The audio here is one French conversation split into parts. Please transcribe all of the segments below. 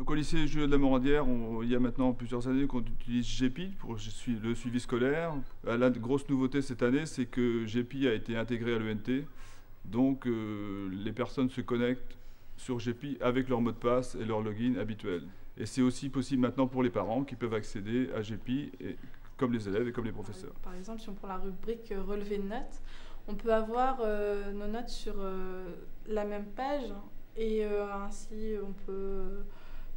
Donc au lycée Jules de la Morandière, il y a maintenant plusieurs années qu'on utilise GEPI pour le suivi scolaire. La grosse nouveauté cette année, c'est que GEPI a été intégré à l'ENT. Donc les personnes se connectent sur GEPI avec leur mot de passe et leur login habituel. Et c'est aussi possible maintenant pour les parents qui peuvent accéder à GEPI, comme les élèves et comme les professeurs. Par exemple, si on prend la rubrique relevé de notes, on peut avoir nos notes sur la même page et ainsi on peut,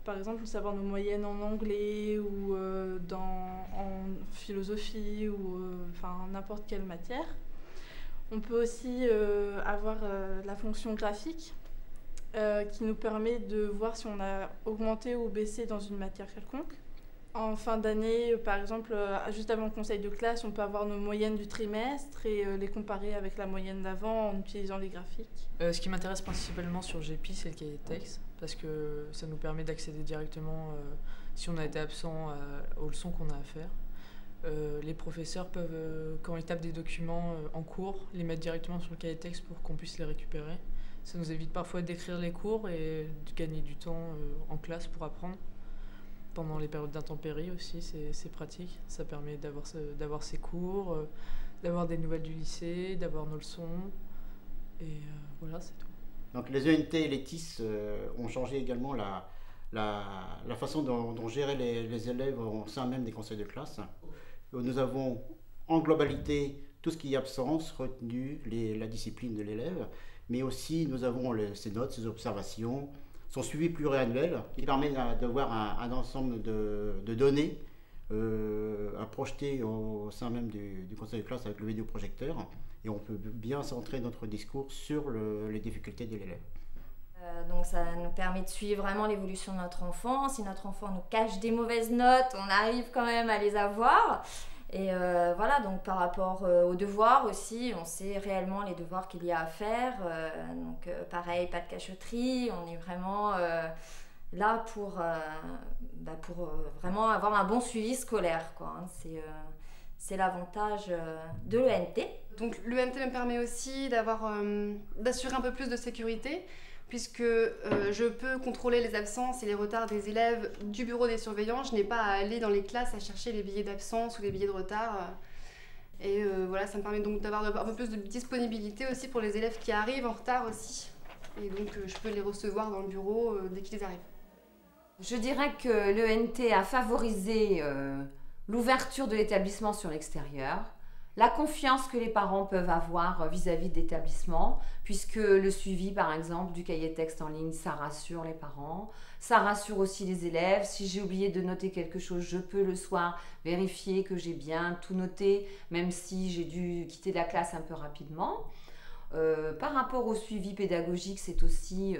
par exemple, savoir nos moyennes en anglais ou en philosophie ou n'importe quelle matière. On peut aussi avoir la fonction graphique qui nous permet de voir si on a augmenté ou baissé dans une matière quelconque. En fin d'année, par exemple, juste avant le conseil de classe, on peut avoir nos moyennes du trimestre et les comparer avec la moyenne d'avant en utilisant les graphiques. Ce qui m'intéresse principalement sur GEPI, c'est le cahier de texte, parce que ça nous permet d'accéder directement, si on a été absent, aux leçons qu'on a à faire. Les professeurs peuvent, quand ils tapent des documents en cours, les mettre directement sur le cahier de texte pour qu'on puisse les récupérer. Ça nous évite parfois d'écrire les cours et de gagner du temps en classe pour apprendre. Pendant les périodes d'intempéries aussi, c'est pratique. Ça permet d'avoir ses cours, d'avoir des nouvelles du lycée, d'avoir nos leçons. Et voilà, c'est tout. Donc les ENT et les TIS ont changé également la façon dont gérer les élèves au sein même des conseils de classe. Nous avons en globalité tout ce qui est absence, retenu, la discipline de l'élève, mais aussi nous avons ses notes, ses observations, son suivi pluriannuel qui permet d'avoir un ensemble de données à projeter au sein même du conseil de classe avec le vidéoprojecteur, et on peut bien centrer notre discours sur les difficultés de l'élève. Donc ça nous permet de suivre vraiment l'évolution de notre enfant. Si notre enfant nous cache des mauvaises notes, on arrive quand même à les avoir. Et voilà, donc par rapport aux devoirs aussi, on sait réellement les devoirs qu'il y a à faire. Donc pareil, pas de cachotterie, on est vraiment là pour vraiment avoir un bon suivi scolaire, quoi. C'est l'avantage de l'ENT. Donc l'ENT me permet aussi d'assurer un peu plus de sécurité, puisque je peux contrôler les absences et les retards des élèves du bureau des surveillants. Je n'ai pas à aller dans les classes à chercher les billets d'absence ou les billets de retard. Et voilà, ça me permet donc d'avoir un peu plus de disponibilité aussi pour les élèves qui arrivent en retard aussi. Et donc je peux les recevoir dans le bureau dès qu'ils arrivent. Je dirais que l'ENT a favorisé l'ouverture de l'établissement sur l'extérieur, la confiance que les parents peuvent avoir vis-à-vis de l'établissement, puisque le suivi, par exemple, du cahier de texte en ligne, ça rassure les parents, ça rassure aussi les élèves. Si j'ai oublié de noter quelque chose, je peux le soir vérifier que j'ai bien tout noté, même si j'ai dû quitter la classe un peu rapidement. Par rapport au suivi pédagogique, c'est aussi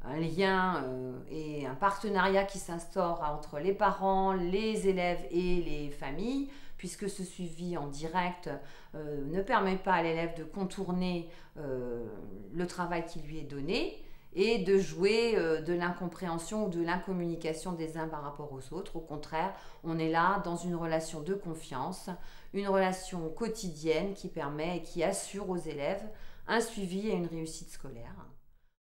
un lien et un partenariat qui s'instaure entre les parents, les élèves et les familles, puisque ce suivi en direct ne permet pas à l'élève de contourner le travail qui lui est donné et de jouer de l'incompréhension ou de l'incommunication des uns par rapport aux autres. Au contraire, on est là dans une relation de confiance, une relation quotidienne qui permet et qui assure aux élèves un suivi et une réussite scolaire.